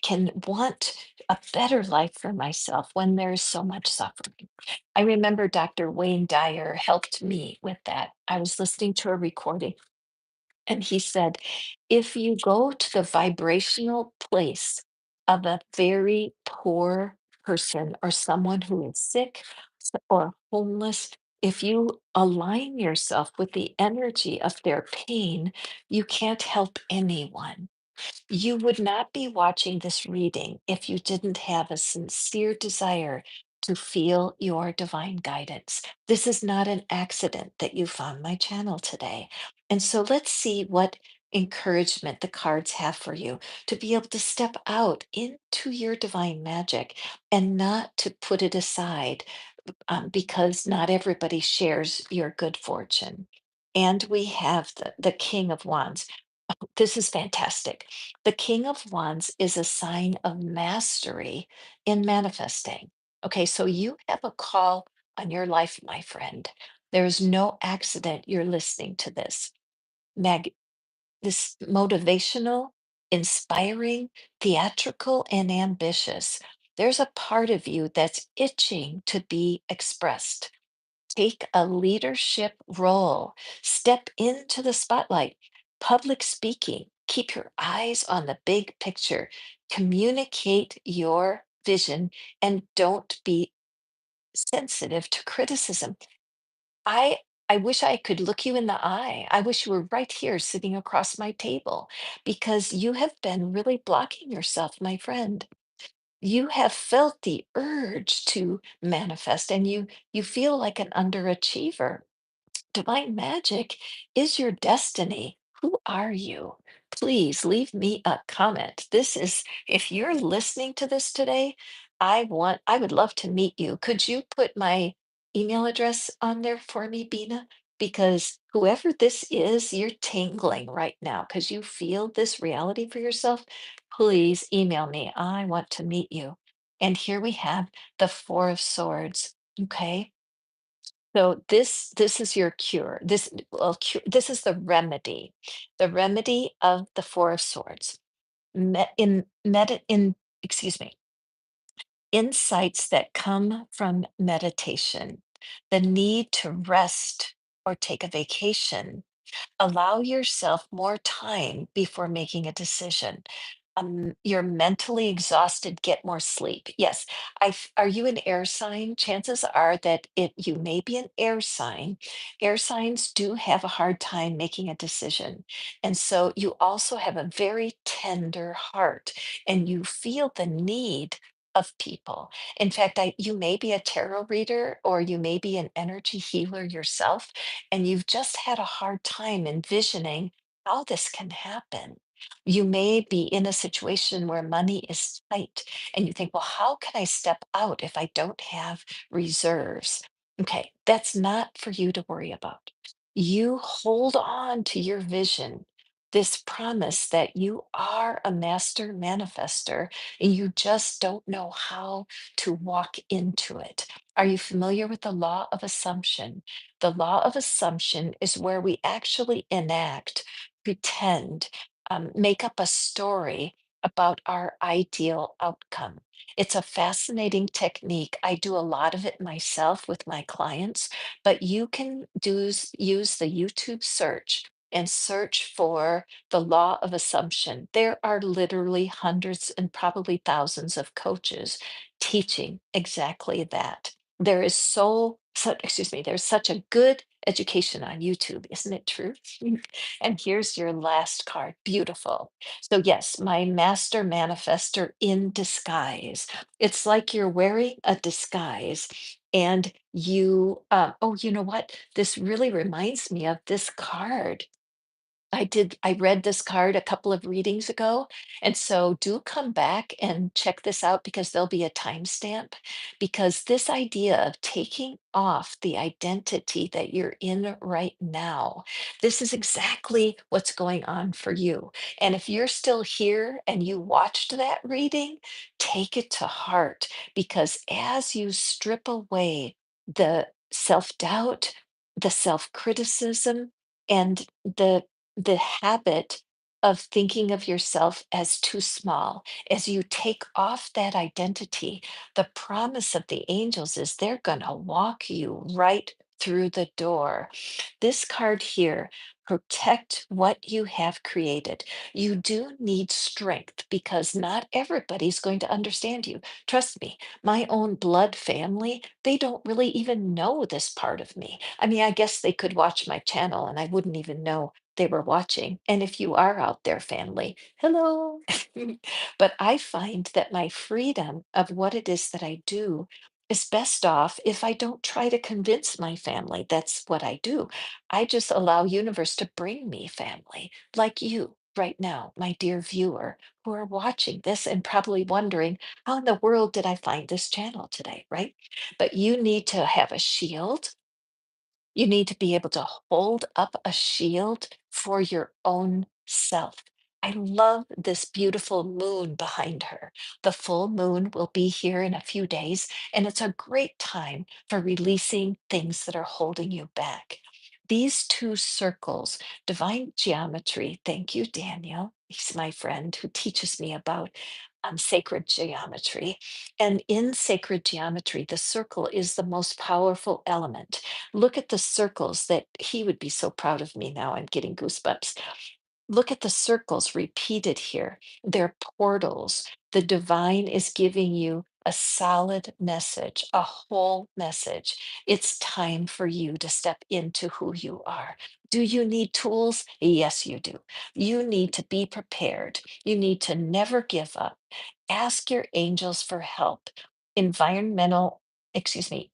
can want a better life for myself when there's so much suffering? I remember Dr. Wayne Dyer helped me with that. I was listening to a recording and he said, if you go to the vibrational place of a very poor person or someone who is sick or homeless, if you align yourself with the energy of their pain, you can't help anyone. You would not be watching this reading if you didn't have a sincere desire to feel your divine guidance. This is not an accident that you found my channel today. And so let's see what encouragement the cards have for you to be able to step out into your divine magic and not to put it aside because not everybody shares your good fortune. And we have the King of Wands. This is fantastic. The King of Wands is a sign of mastery in manifesting. Okay, so you have a call on your life, my friend. There is no accident you're listening to this. Mag, this motivational, inspiring, theatrical, and ambitious. There's a part of you that's itching to be expressed. Take a leadership role, step into the spotlight, public speaking, keep your eyes on the big picture, communicate your vision, and don't be sensitive to criticism. I I wish I could look you in the eye. I wish you were right here sitting across my table because you have been really blocking yourself, my friend. You have felt the urge to manifest and you feel like an underachiever. Divine magic is your destiny. Who are you? Please leave me a comment. This is, if you're listening to this today, I would love to meet you. Could you put my email address on there for me, Bina? Because whoever this is, you're tingling right now because you feel this reality for yourself. Please email me. I want to meet you. And here we have the Four of Swords. Okay. So this is your cure. This is the remedy. The remedy of the Four of Swords. In med in excuse me, insights that come from meditation, the need to rest or take a vacation. Allow yourself more time before making a decision. You're mentally exhausted, get more sleep. Yes. Are you an air sign? Chances are that you may be an air sign. Air signs do have a hard time making a decision. And so you also have a very tender heart and you feel the need of people. In fact, you may be a tarot reader or you may be an energy healer yourself, and you've just had a hard time envisioning how this can happen. You may be in a situation where money is tight and you think, well, how can I step out if I don't have reserves? Okay, that's not for you to worry about. You hold on to your vision, this promise that you are a master manifester and you just don't know how to walk into it. Are you familiar with the law of assumption? The law of assumption is where we actually enact, pretend, make up a story about our ideal outcome. It's a fascinating technique. I do a lot of it myself with my clients, but you can use the YouTube search and search for the law of assumption. There are literally hundreds and probably thousands of coaches teaching exactly that. Excuse me, there's such a good education on YouTube, isn't it true? And here's your last card. Beautiful. So, yes, my master manifester in disguise. It's like you're wearing a disguise and oh, you know what? This really reminds me of this card. I read this card a couple of readings ago, and so do come back and check this out because there'll be a timestamp. Because this idea of taking off the identity that you're in right now, this is exactly what's going on for you. And if you're still here and you watched that reading, take it to heart because as you strip away the self-doubt, the self-criticism, and the habit of thinking of yourself as too small. As you take off that identity, the promise of the angels is they're going to walk you right through the door. This card here, protect what you have created. You do need strength because not everybody's going to understand you. Trust me, my own blood family, they don't really even know this part of me. I mean, I guess they could watch my channel and I wouldn't even know they were watching. And if you are out there, family, hello. But I find that my freedom of what it is that I do is best off if I don't try to convince my family that's what I do. I just allow universe to bring me family like you right now, my dear viewer, who are watching this and probably wondering, how in the world did I find this channel today, right? But you need to have a shield, you need to be able to hold up a shield for your own self. I love this beautiful moon behind her. The full moon will be here in a few days, and it's a great time for releasing things that are holding you back. These two circles, divine geometry, thank you, Daniel. He's my friend who teaches me about sacred geometry. And in sacred geometry, the circle is the most powerful element. Look at the circles that he would be so proud of me now. I'm getting goosebumps. Look at the circles repeated here. They're portals. The divine is giving you a solid message, a whole message. It's time for you to step into who you are. Do you need tools? Yes, you do. You need to be prepared. You need to never give up. Ask your angels for help. Environmental,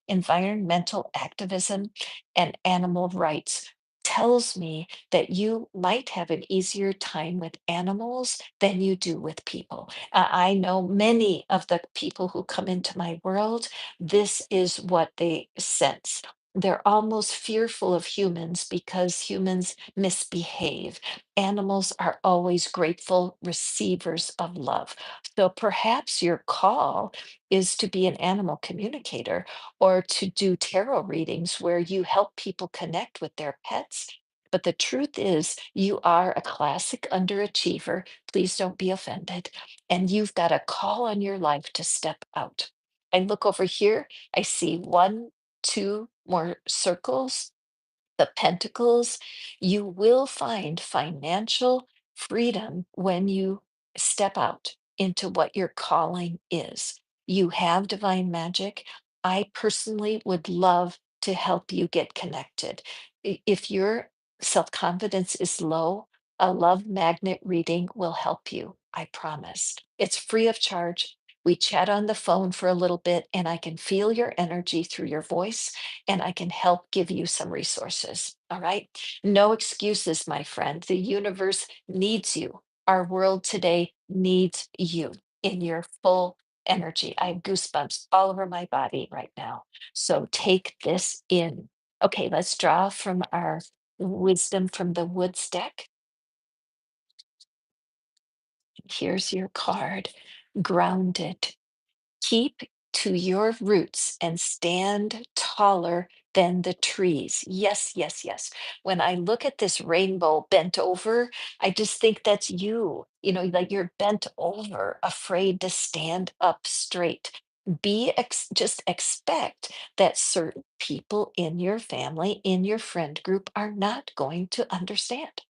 environmental activism and animal rights tells me that you might have an easier time with animals than you do with people. I know many of the people who come into my world, this is what they sense. They're almost fearful of humans because humans misbehave. Animals are always grateful receivers of love. So perhaps your call is to be an animal communicator or to do tarot readings where you help people connect with their pets. But the truth is, you are a classic underachiever. Please don't be offended. And you've got a call on your life to step out. I look over here, I see one, two more circles, the pentacles. You will find financial freedom when you step out into what your calling is. You have divine magic. I personally would love to help you get connected. If your self confidence is low, a love magnet reading will help you. I promise. It's free of charge. We chat on the phone for a little bit, and I can feel your energy through your voice and I can help give you some resources. All right. No excuses, my friend. The universe needs you. Our world today needs you in your full energy. I have goosebumps all over my body right now. So take this in. Okay, let's draw from our wisdom from the woods deck. Here's your card, grounded. Keep to your roots and stand taller than the trees. Yes, yes, yes. When I look at this rainbow bent over, I just think that's you. Like you're bent over, afraid to stand up straight. Just expect that certain people in your family, in your friend group, are not going to understand.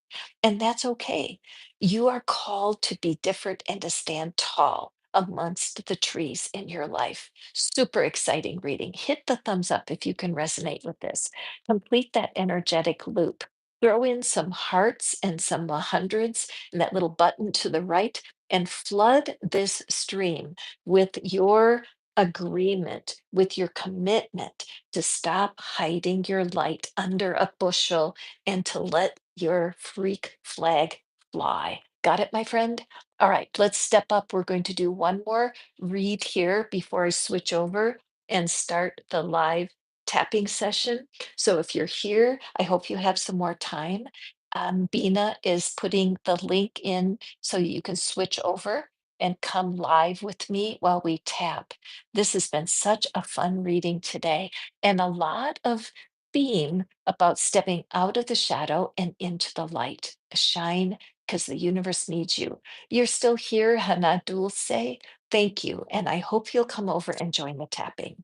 And that's okay. You are called to be different and to stand tall amongst the trees in your life. Super exciting reading. Hit the thumbs up if you can resonate with this. Complete that energetic loop. Throw in some hearts and some hundreds and that little button to the right and flood this stream with your agreement, with your commitment to stop hiding your light under a bushel and to let your freak flag fly. Got it, my friend? All right, let's step up. We're going to do one more read here before I switch over and start the live tapping session. So if you're here, I hope you have some more time. Bina is putting the link in so you can switch over and come live with me while we tap. This has been such a fun reading today and a lot of theme about stepping out of the shadow and into the light. Shine because the universe needs you. You're still here, Hana Dulce. Thank you. And I hope you'll come over and join the tapping.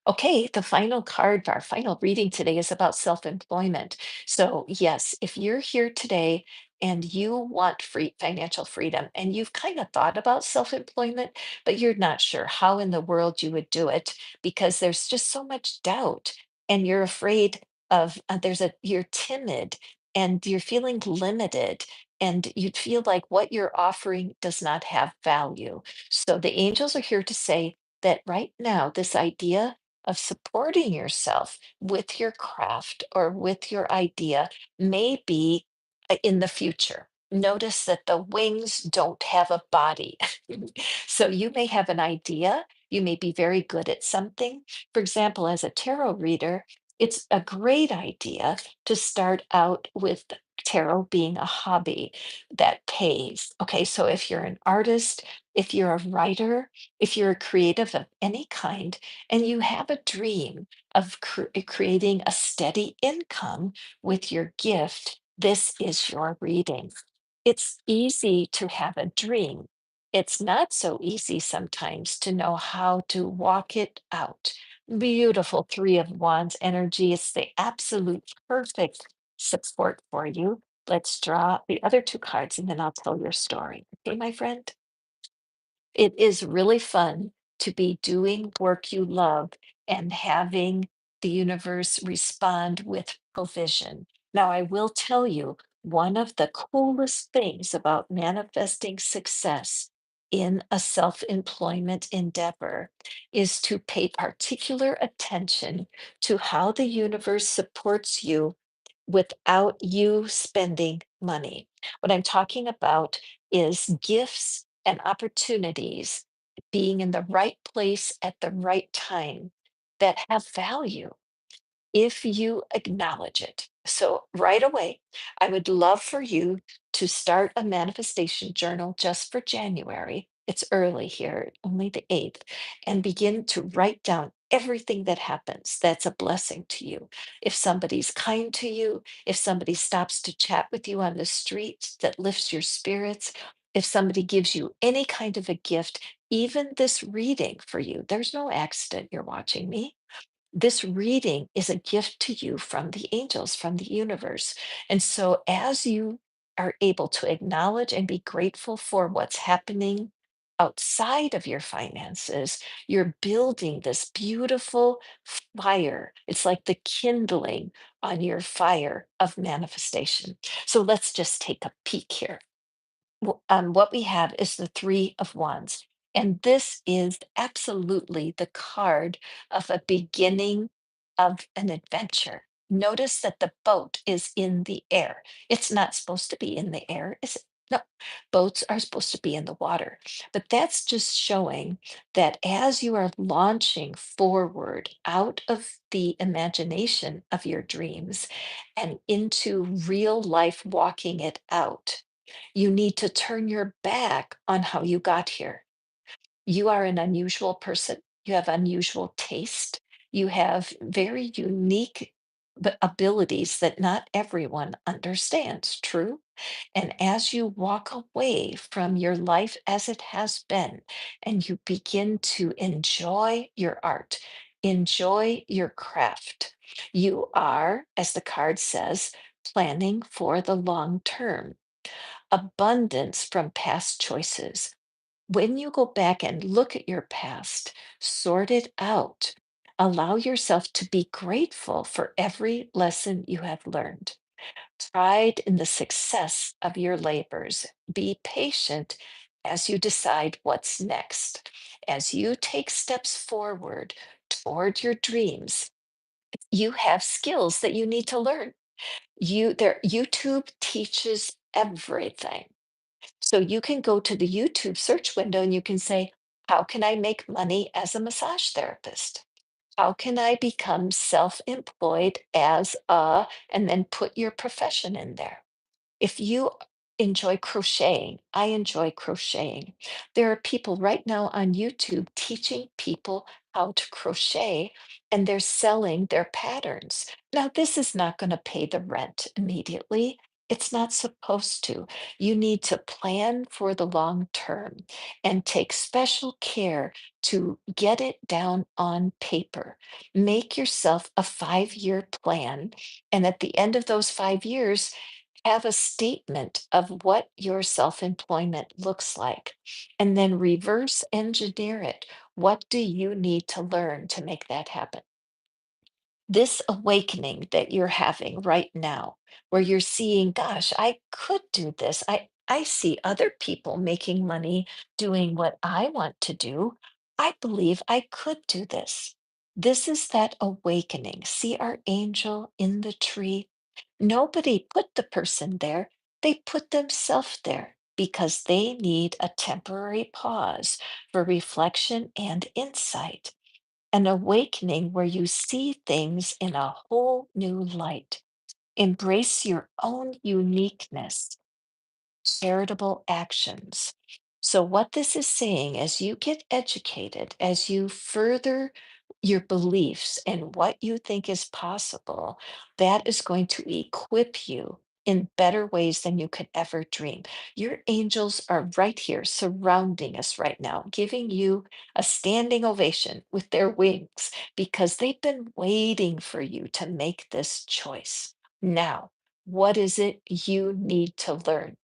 Okay, the final card for our final reading today is about self-employment. So, yes, if you're here today and you want free financial freedom and you've kind of thought about self-employment, but you're not sure how in the world you would do it because there's just so much doubt and you're afraid of you're timid and you're feeling limited and you feel like what you're offering does not have value. So the angels are here to say that right now, this idea of supporting yourself with your craft or with your idea may be in the future. Notice that the wings don't have a body. So you may have an idea, you may be very good at something. For example, as a tarot reader, it's a great idea to start out with tarot being a hobby that pays. Okay, so if you're an artist, if you're a writer, if you're a creative of any kind, and you have a dream of creating a steady income with your gift, this is your reading. It's easy to have a dream. It's not so easy sometimes to know how to walk it out. Beautiful Three of Wands energy. It's the absolute perfect support for you. Let's draw the other two cards and then I'll tell your story. Okay, my friend? It is really fun to be doing work you love and having the universe respond with provision. Now, I will tell you, one of the coolest things about manifesting success in a self employment endeavor is to pay particular attention to how the universe supports you without you spending money. What I'm talking about is gifts and opportunities being in the right place at the right time that have value if you acknowledge it. So, right away, I would love for you to start a manifestation journal just for January. It's early here, only the 8th, and begin to write down everything that happens that's a blessing to you. If somebody's kind to you, if somebody stops to chat with you on the street that lifts your spirits, if somebody gives you any kind of a gift, even this reading for you, there's no accident you're watching me. This reading is a gift to you from the angels, from the universe. And so, as you are able to acknowledge and be grateful for what's happening outside of your finances, you're building this beautiful fire. It's like the kindling on your fire of manifestation. So, let's just take a peek here. What we have is the Three of Wands. And this is absolutely the card of a beginning of an adventure. Notice that the boat is in the air. It's not supposed to be in the air, is it? No, boats are supposed to be in the water. But that's just showing that as you are launching forward out of the imagination of your dreams and into real life walking it out, you need to turn your back on how you got here. You are an unusual person. You have unusual taste. You have very unique abilities that not everyone understands. True. And as you walk away from your life as it has been, and you begin to enjoy your art, enjoy your craft, you are, as the card says, planning for the long term, abundance from past choices. When you go back and look at your past, sort it out, allow yourself to be grateful for every lesson you have learned. Pride in the success of your labors. Be patient as you decide what's next. As you take steps forward toward your dreams, you have skills that you need to learn. YouTube teaches everything. So you can go to the YouTube search window and you can say, how can I make money as a massage therapist? How can I become self-employed as a, and then put your profession in there. If you enjoy crocheting, I enjoy crocheting. There are people right now on YouTube teaching people how to crochet and they're selling their patterns. Now, this is not going to pay the rent immediately. It's not supposed to. You need to plan for the long term and take special care to get it down on paper. Make yourself a 5 year plan. And at the end of those 5 years, have a statement of what your self employment looks like, and then reverse engineer it. What do you need to learn to make that happen? This awakening that you're having right now, where you're seeing, gosh, I could do this. I see other people making money doing what I want to do. I believe I could do this. This is that awakening. See our angel in the tree? Nobody put the person there. They put themselves there because they need a temporary pause for reflection and insight, an awakening where you see things in a whole new light. Embrace your own uniqueness, charitable actions. So, what this is saying, as you get educated, as you further your beliefs and what you think is possible, that is going to equip you in better ways than you could ever dream. Your angels are right here surrounding us right now, giving you a standing ovation with their wings because they've been waiting for you to make this choice. Now, what is it you need to learn?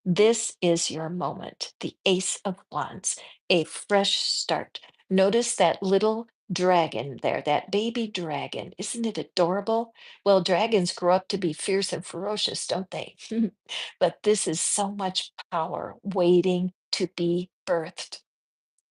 This is your moment, the Ace of Wands, a fresh start. Notice that little dragon there, that baby dragon. Isn't it adorable? Well, dragons grow up to be fierce and ferocious, don't they? But this is so much power waiting to be birthed.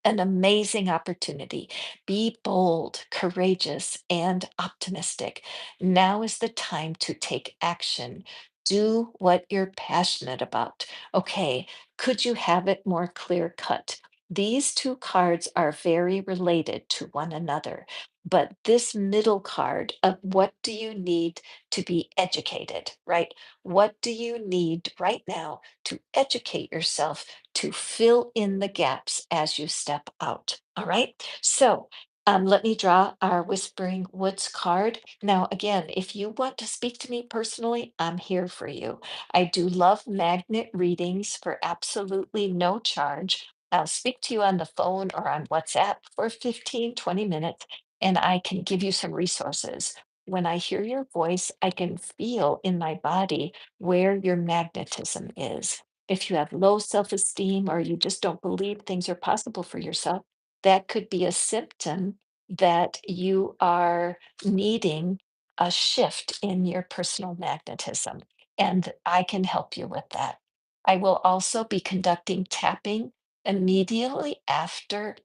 an amazing opportunity. Be bold, courageous, and optimistic. Now is the time to take action. Do what you're passionate about. Okay, could you have it more clear cut? These two cards are very related to one another, but this middle card of what do you need to be educated, right? What do you need right now to educate yourself to fill in the gaps as you step out? All right. So let me draw our Whispering Woods card. Now, again, if you want to speak to me personally, I'm here for you. I do love magnet readings for absolutely no charge. I'll speak to you on the phone or on WhatsApp for 15, 20 minutes, and I can give you some resources. When I hear your voice, I can feel in my body where your magnetism is. If you have low self esteem or you just don't believe things are possible for yourself, that could be a symptom that you are needing a shift in your personal magnetism. And I can help you with that. I will also be conducting tapping immediately after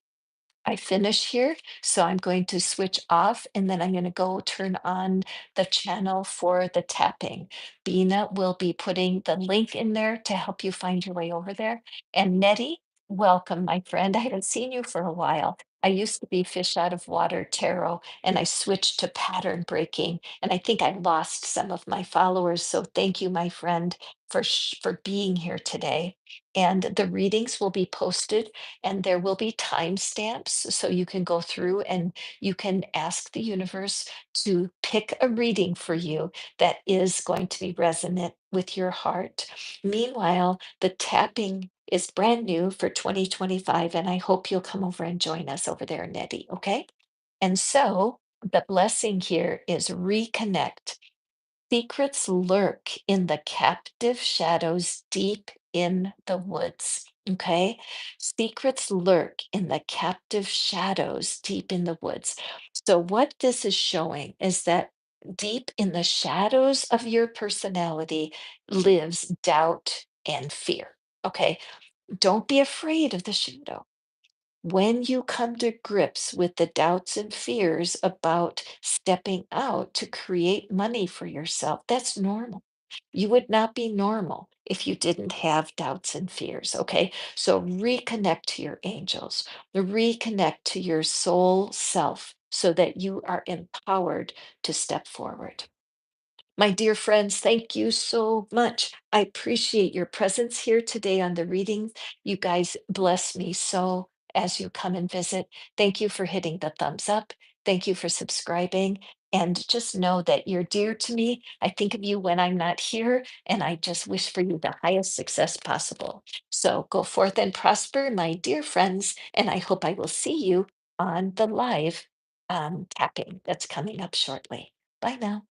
I finish here. So I'm going to switch off and then I'm going to go turn on the channel for the tapping. Bina will be putting the link in there to help you find your way over there. And Nettie, welcome, my friend. I haven't seen you for a while. I used to be fish out of water tarot and I switched to pattern breaking. And I think I lost some of my followers. So thank you, my friend, for being here today. And the readings will be posted and there will be timestamps so you can go through and you can ask the universe to pick a reading for you that is going to be resonant with your heart. Meanwhile, the tapping is brand new for 2025, and I hope you'll come over and join us over there, Nettie. Okay. And so the blessing here is reconnect. Secrets lurk in the captive shadows deep in the woods. Okay. Secrets lurk in the captive shadows deep in the woods. So, what this is showing is that deep in the shadows of your personality lives doubt and fear. Okay. Don't be afraid of the shadow. When you come to grips with the doubts and fears about stepping out to create money for yourself, that's normal. You would not be normal if you didn't have doubts and fears. Okay. So reconnect to your angels, reconnect to your soul self so that you are empowered to step forward. My dear friends, thank you so much. I appreciate your presence here today on the reading. You guys bless me so as you come and visit. Thank you for hitting the thumbs up. Thank you for subscribing. And just know that you're dear to me. I think of you when I'm not here, and I just wish for you the highest success possible. So go forth and prosper, my dear friends. And I hope I will see you on the live tapping that's coming up shortly. Bye now.